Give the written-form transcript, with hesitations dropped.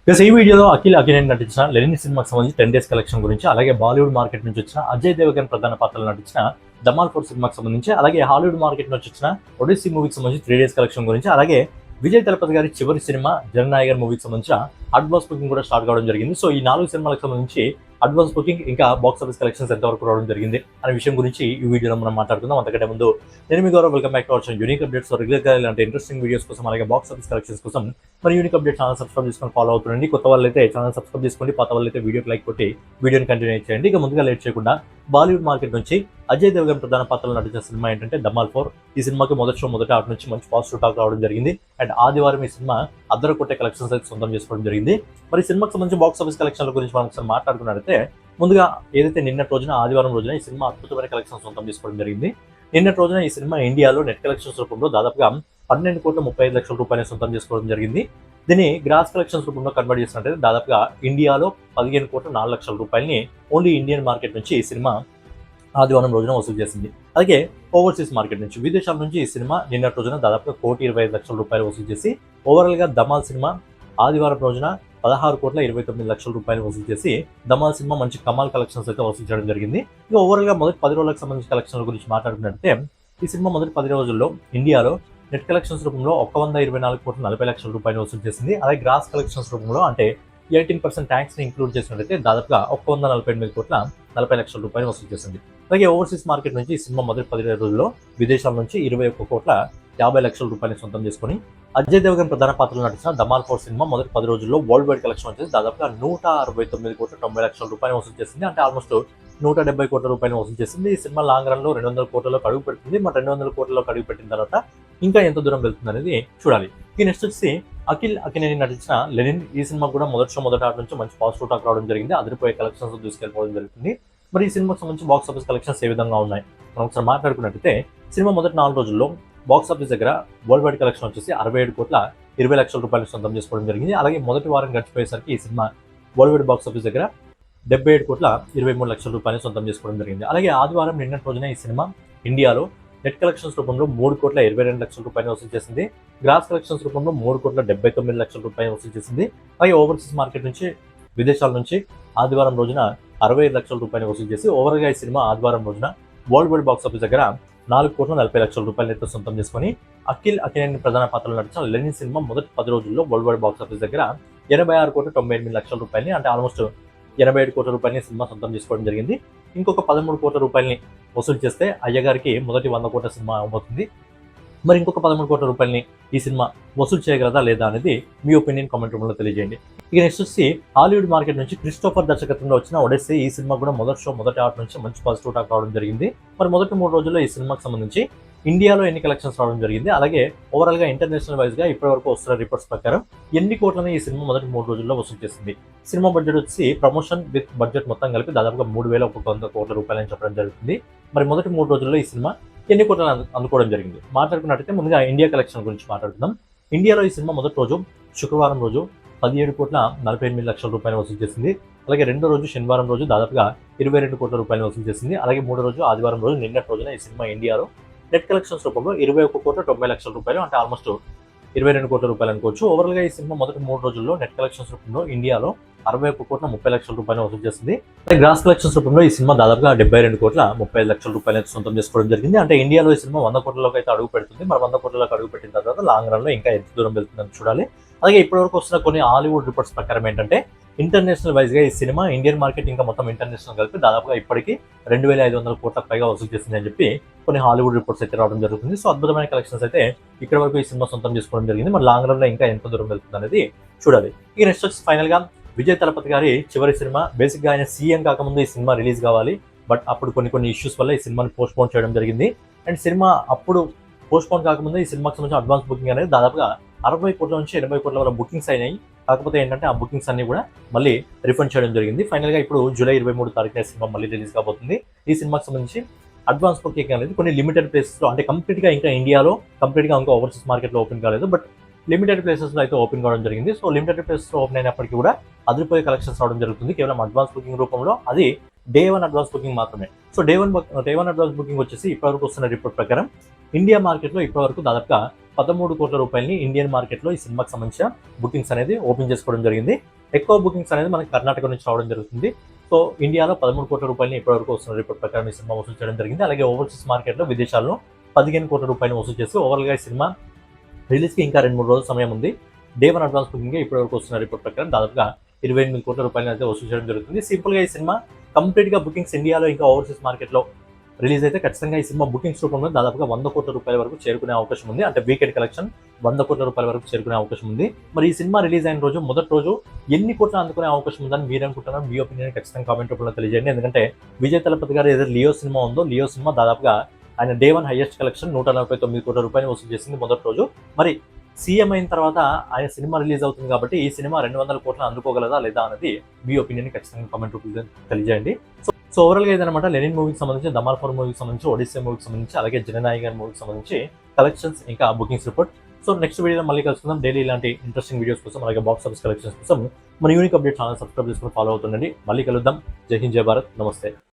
ఈ వీడియోలో అఖిల్ అఖిలేని నటించిన లెనిన్ సినిమాకి సంబంధించి 10 డేస్ కలెక్షన్ గురించి, అలాగే బాలీవుడ్ మార్కెట్ నుంచి వచ్చిన అజయ్ దేవగన్ ప్రధాన పాత్రలో నటించిన ధమాల్ 4 సినిమాకి సంబంధించి, అలాగే హాలీవుడ్ మార్కెట్ నుంచి వచ్చిన ఒడిస్సీ మూవీకి సంబంధించి 3 డేస్ కలెక్షన్ గురించి, అలాగే విజయ్ తలపతి గారి చివరి సినిమా జననాయగర్ మూవీకి సంబంధించిన అడ్వాన్స్ బుకింగ్ కూడా స్టార్ట్ కావడం జరిగింది. సో ఈ 4 సినిమాలకు సంబంధించి అడ్వాన్స్ బుకింగ్ ఇంకా బాక్స్ ఆఫీస్ కలెక్షన్స్ ఎంతవరకు రావడం జరిగింది అనే విషయం గురించి ఈ వీడియోలో మనం మాట్లాడుకుందాం. అంతకంటే ముందు నేను మీ Gaurav, welcome back to our channel. Unique updates రెగ్యులర్గా ఇలాంటి ఇంట్రెస్టింగ్ వీడియోస్ కోసం, అలాగే బాక్స్ ఆఫీస్ కలెక్షన్స్ కోసం మరి యూనిక్ అప్డేట్ ఛానల్ సబ్స్క్రైబ్ చేసుకొని ఫాలో అవుతుండండి. కొత్త వాళ్ళైతే ఛానల్ సబ్స్క్రైబ్ చేసుకోండి, పాత వాళ్ళైతే వీడియోకి లైక్ కొట్టి వీడియోని కంటిన్యూ చేయండి. ఇక ముందుగా లేట్ చేయకుండా బాలీవుడ్ మార్కెట్ నుంచి అజయ్ దేవగన్ ప్రధాన పాత్రలో నటించిన సినిమా ఏంటంటే ధమాల్ 4. ఈ సినిమాకి మొదటి ఆట నుంచి మంచి పాజిటివ్ టాక్ రావడం జరిగింది. అండ్ ఆదివారం ఈ సినిమా అద్దరు కొట్టే కలెక్షన్స్ అయితే సొంతం చేసుకోవడం జరిగింది. మరి సినిమాకి సంబంధించి బాక్స్ ఆఫీస్ కలెక్షన్ల గురించి మనం ఒకసారి మాట్లాడుకున్నట్లయితే, ముందుగా ఏదైతే నిన్నటి రోజున ఆదివారం రోజున ఈ సినిమా అద్భుతమైన కలెక్షన్ సొంతం చేసుకోవడం జరిగింది. నిన్నటి రోజున ఈ సినిమా ఇండియాలో నెట్ కలెక్షన్స్ రూపంలో దాదాపుగా 12,35,00,000 రూపాయలు సొంతం చేసుకోవడం జరిగింది. దీన్ని గ్రాస్ కలెక్షన్స్ రూపంలో కన్వర్ట్ చేసినట్లయితే దాదాపుగా ఇండియాలో 15,04,00,000 రూపాయలని ఓన్లీ ఇండియన్ మార్కెట్ నుంచి ఈ సినిమా ఆదివారం రోజున వసూలు చేసింది. అలాగే ఓవర్సీస్ మార్కెట్ నుంచి, విదేశాల నుంచి ఈ సినిమా నిన్నటి రోజున దాదాపుగా 1,25,00,000 రూపాయలు వసూలు చేసి, ఓవరాల్గా ధమాల్ సినిమా ఆదివారం రోజున 16,29,00,000 రూపాయలు వసూలు చేసి ధమాల్ సినిమా మంచి కమాల్ కలెక్షన్స్ అయితే వసూలు చేయడం జరిగింది. ఇక ఓవరాల్గా మొదటి 10 రోజులకు సంబంధించిన కలెక్షన్ల గురించి మాట్లాడుకున్నట్లయితే, ఈ సినిమా మొదటి 10 రోజుల్లో ఇండియాలో నెట్ కలెక్షన్స్ రూపంలో 124,40,00,000 రూపాయలు వసూలు చేసింది. అలాగే గ్రాస్ కలెక్షన్స్ రూపంలో అంటే 18% ట్యాక్స్ని ఇంక్లూడ్ చేసినట్లయితే దాదాపుగా 148,40,00,000 రూపాయలు వసూలు చేసింది. అలాగే ఓవర్సీస్ మార్కెట్ నుంచి ఈ సినిమా మొదటి 10 రోజుల్లో విదేశాల నుంచి 21,50,00,000 రూపాయలు సొంతం చేసుకుని, అజయ్ దేవగన్ ప్రధాన పాత్రలో నటించిన ధమాల్ 4 సినిమా మొదటి 10 రోజుల్లో వరల్డ్ వైడ్ కలెక్షన్ వచ్చేసి దాదాపుగా 169,90,00,000 రూపాయలు వసూలు చేసింది. అంటే ఆల్మోస్ట్ 170 కోట్ల రూపాయలు వసూలు చేసింది. ఈ సినిమా లాంగ్ రన్ లో 200 కోట్లలో అడుగు పెడుతుంది. మరి 200 కోట్లలో అడుగు పెట్టిన తర్వాత ఇంకా ఎంత దూరం వెళ్తుంది అనేది చూడాలి. ఈ నెక్స్ట్ వచ్చి అఖిల్ అఖిలేని నటించిన లెనిన్. ఈ సినిమా కూడా మొదటి ఆట నుంచి మంచి పాజిటివ్ టాక్ రావడం జరిగింది. అదిరిపోయే కలెక్షన్స్ తీసుకెళ్ళిపోవడం జరుగుతుంది. మరి ఈ సినిమాకి సంబంధించి బాక్స్ ఆఫీస్ కలెక్షన్స్ ఏ విధంగా ఉన్నాయి మనం ఒకసారి మాట్లాడుకున్నట్టయితే, సినిమా మొదటి 4 రోజుల్లో బాక్స్ ఆఫీస్ దగ్గర వరల్డ్ వైడ్ కలెక్షన్ వచ్చేసి 67,20,00,000 రూపాయలు సొంతం చేసుకోవడం జరిగింది. అలాగే మొదటి వారం గడిచిపోయేసరికి ఈ cinema world wide box office దగ్గర 77,23,00,000 రూపాయలు సొంతం చేసుకోవడం జరిగింది. అలాగే ఆదివారం నిన్నటి రోజున ఈ సినిమా ఇండియాలో నెట్ కలెక్షన్స్ రూపంలో 3,22,00,000 రూపాయలు వసూలు చేసింది. గ్రాస్ కలెక్షన్స్ రూపంలో 3,79,00,000 రూపాయలు వసూలు చేసింది. అలాగే ఓవర్సీస్ మార్కెట్ నుంచి, విదేశాల నుంచి ఆదివారం రోజున 65,00,000 రూపాయలు వసూలు చేసి, ఓవర్గా ఈ సినిమా ఆదివారం రోజున వరల్డ్ వైడ్ బాక్స్ ఆఫీస్ దగ్గర 4,40,00,000 రూపాయలు అయితే సొంతం చేసుకుని, అఖిల్ అఖిలేని ప్రధాన పాత్రలో నటించిన లెనిన్ సినిమా మొదటి 10 రోజుల్లో వరల్డ్ వైడ్ బాక్స్ ఆఫీస్ దగ్గర 86,98,00,000 రూపాయలని, అంటే ఆల్మోస్ట్ 87 కోట్ల రూపాయలని సినిమా సొంతం చేసుకోవడం జరిగింది. ఇంకొక 13 కోట్ల రూపాయలని వసూలు చేస్తే అయ్యగారికి మొదటి 100 కోట్ల సినిమా అవుతుంది. మరి ఇంకొక 13 కోట్ల రూపాయలని ఈ సినిమా వసూలు చేయగలదా లేదా అనేది మీ ఒపీనియన్ కామెంట్ రూపంలో తెలియజేయండి. ఇక నెక్స్ట్ వచ్చి హాలీవుడ్ మార్కెట్ నుంచి క్రిస్టోఫర్ దర్శకత్వంలో వచ్చిన ఒడిస్సీ. ఈ సినిమా కూడా మొదటి ఆట నుంచి మంచి పాజిటివ్ టాక్ రావడం జరిగింది. మరి మొదటి 3 రోజుల్లో ఈ సినిమాకి సంబంధించి ఇండియాలో ఎన్ని కలెక్షన్స్ రావడం జరిగింది, అలాగే ఓవరాల్ గా ఇంటర్నేషనల్ వైజ్ గా ఇప్పటి వరకు వస్తున్న రిపోర్ట్స్ ప్రకారం ఎన్ని కోట్లని ఈ సినిమా మొదటి 3 రోజుల్లో వసూలు చేసింది. సినిమా బడ్జెట్ వచ్చి ప్రమోషన్ విత్ బడ్జెట్ మొత్తం కలిపి దాదాపుగా 3,100 కోట్ల రూపాయలని చెప్పడం జరుగుతుంది. మరి మొదటి 3 రోజుల్లో ఈ సినిమా ఎన్ని కోట్లను అందుకోవడం జరిగింది మాట్లాడుకున్నట్టయితే, ముందుగా ఇండియా కలెక్షన్ గురించి మాట్లాడుకుందాం. ఇండియాలో ఈ సినిమా మొదటి రోజు శుక్రవారం రోజు 17,48,00,000 రూపాయలు వసూలు చేసింది. అలాగే రెండో రోజు శనివారం రోజు దాదాపుగా 22 కోట్ల రూపాయలు వసూలు చేసింది. అలాగే మూడో రోజు ఆదివారం రోజు నిన్నటి రోజున ఈ సినిమా ఇండియాలో నెట్ కలెక్షన్స్ రూపంలో 21,90,00,000 రూపాయలు, అంటే ఆల్మోస్ట్ 22 కోట్ల రూపాయలు అనుకోవచ్చు. ఓవరాల్గా ఈ సినిమా మొదటి 3 రోజుల్లో నెట్ కలెక్షన్స్ రూపంలో ఇండియాలో 61,30,00,000 రూపాయలు వసూలు చేసింది. గ్రాస్ కలెక్షన్స్ రూపంలో ఈ సినిమా దాదాపుగా 72,35,00,000 రూపాయలు అయితే సొంతం చేసుకోవడం జరిగింది. అంటే ఇండియాలో ఈ సినిమా 100 కోట్లలోకి అయితే అడుగు పెడుతుంది. మరి 100 కోట్లలోకి అడుగు పెట్టిన తర్వాత లాంగ్ రన్ లో ఇంకా ఎంత దూరం వెళ్తుందని చూడాలి. అలాగే ఇప్పటివరకు వస్తున్న కొన్ని హాలీవుడ్ రిపోర్ట్స్ ప్రకారం ఏంటంటే, ఇంటర్నేషనల్ వైజ్ గా ఈ సినిమా ఇండియన్ మార్కెట్ ఇంకా మొత్తం ఇంటర్నేషనల్ కలిపి దాదాపుగా ఇప్పటికీ 2,500 కోట్లకు పైగా వసూలు చేసింది అని చెప్పి కొన్ని హాలీవుడ్ రిపోర్ట్స్ అయితే రావడం జరుగుతుంది. సో అద్భుతమైన కలెక్షన్స్ అయితే ఇక్కడ వరకు ఈ సినిమా సొంతం చేసుకోవడం జరిగింది. మరి లాంగ్ రన్ లో ఇంకా ఎంత దూరం వెళ్తుంది అనేది చూడాలి. ఇక నెక్స్ట్ వచ్చి ఫైనల్ గా విజయ్ తలపతి గారి చివరి సినిమా. బేసిక్ గా ఆయన సీఎం కాకముందు ఈ సినిమా రిలీజ్ కావాలి. బట్ అప్పుడు కొన్ని ఇష్యూస్ వల్ల ఈ సినిమాని పోస్ట్ పోన్ చేయడం జరిగింది. అండ్ సినిమా అప్పుడు పోస్ట్ పోన్ కాకముందు ఈ సినిమాకి సంబంధించిన అడ్వాన్స్ బుకింగ్ అనేది దాదాపుగా 60 కోట్ల నుంచి 80 కోట్ల వరకు బుకింగ్స్ అయినాయి. కాకపోతే ఏంటంటే ఆ బుకింగ్స్ అన్ని కూడా మళ్ళీ రిఫండ్ చేయడం జరిగింది. ఫైనల్ గా ఇప్పుడు జూలై 23 తారీఖున సినిమా మళ్ళీ రిలీజ్ కాబోతుంది. ఈ సినిమాకి సంబంధించి అడ్వాన్స్ బుకింగ్ అనేది కొన్ని లిమిటెడ్ ప్లేసెస్ లో, అంటే కంప్లీట్ గా ఇంకా ఇండియాలో కంప్లీట్ గా ఇంకా ఓవర్సీస్ మార్కెట్ లో ఓపెన్ కాలేదు, బట్ లిమిటెడ్ ప్లేసెస్ లో అయితే ఓపెన్ కావడం జరిగింది. సో లిమిటెడ్ ప్లేసెస్ లో ఓపెన్ అయినప్పటికీ కూడా అదిరిపోయే కలెక్షన్స్ రావడం జరుగుతుంది. కేవలం అడ్వాన్స్ బుకింగ్ రూపంలో, అది డే 1 అడ్వాన్స్ బుకింగ్ మాత్రమే. So day one advance booking వచ్చేసి ఇప్పటివరకు వస్తున్న రిపోర్ట్ ప్రకారం ఇండియా మార్కెట్లో ఇప్పటివరకు దాదాపుగా 13 కోట్ల రూపాయలని ఇండియన్ మార్కెట్లో ఈ సినిమాకి సంబంధించిన బుకింగ్స్ అనేది ఓపెన్ చేసుకోవడం జరిగింది. ఎక్కువ బుకింగ్స్ అనేది మనకి కర్ణాటక నుంచి రావడం జరుగుతుంది. సో ఇండియాలో 13 కోట్ల రూపాయలని ఇప్పటివరకు వస్తున్న రిపోర్ట్ ప్రకారం ఈ సినిమా వసూలు చేయడం జరిగింది. అలాగే ఓవర్సీస్ మార్కెట్లో విదేశాల్లో 15 కోట్ల రూపాయలు వసూలు చేసి ఓవరాల్గా ఈ సినిమా రిలీజ్కి ఇంకా 2-3 రోజుల సమయం ఉంది. డే 1 అడ్వాన్స్ బుకింగ్ ఇప్పటివరకు వస్తున్న రిపోర్ట్ ప్రకారం దాదాపుగా 28 కోట్ల రూపాయలు అయితే వసూలు చేయడం జరుగుతుంది. సింపుల్గా ఈ సినిమా కంప్లీట్గా బుకింగ్స్ ఇండియాలో ఇంకా ఓవర్సీస్ మార్కెట్లో రిలీజ్ అయితే ఖచ్చితంగా ఈ సినిమా బుకింగ్స్ రూపంలో దాదాపుగా 100 కోట్ల రూపాయల వరకు చేరుకునే అవకాశం ఉంది. అంటే వీకెండ్ కలెక్షన్ 100 కోట్ల రూపాయల వరకు చేరుకునే అవకాశం ఉంది. మరి ఈ సినిమా రిలీజ్ అయిన రోజు మొదటి రోజు ఎన్ని కోట్లు అందుకునే అవకాశం ఉందని మీరు అనుకుంటున్నారు? మీ ఒపీనియన్ ఖచ్చితంగా కామెంట్ రూపంలో తెలియజేయండి. ఎందుకంటే విజయ్ తలపతి గారు ఏదైతే లియో సినిమా ఉందో, లియో సినిమా దాదాపుగా ఆయన డే 1 హైయెస్ట్ కలెక్షన్ 149 కోట్ల రూపాయలు వసూలు చేసింది మొదటి రోజు. మరి సీఎం అయిన తర్వాత ఆయన సినిమా రిలీజ్ అవుతుంది కాబట్టి ఈ సినిమా 200 కోట్లు అందుకోగలదా లేదా అనేది మీ ఒపీనియన్ ఖచ్చితంగా కామెంట్ రూపంలో తెలియజేయండి. సో ఓవరాల్గా ఏదనమాట లెనిన్ మూవీకి సంబంధించి, ధమాల్ 4 మూవీకి సంబంధించి, ఒడిస్సా మూవీకి సంబంధించి, అలాగే జననాయక్ గారి మూవీకి సంబంధించి కలెక్షన్స్ ఇంకా బుకింగ్స్ రిపోర్ట్. సో నెక్స్ట్ వీడియోలో మళ్ళీ కలుసుకుందాం. డైలీ ఇలాంటి ఇంట్రెస్టింగ్ వీడియోస్ కోసం, అలాగే బాక్స్ ఆఫీస్ కలెక్షన్స్ కోసం మన యూనిక్ అప్డేట్ ఛానల్ సబ్స్క్రైబ్ చేసుకుని ఫాలో అవుతుండండి. మళ్ళీ కలుద్దాం. జై హింద్, జై భారత్, నమస్తే.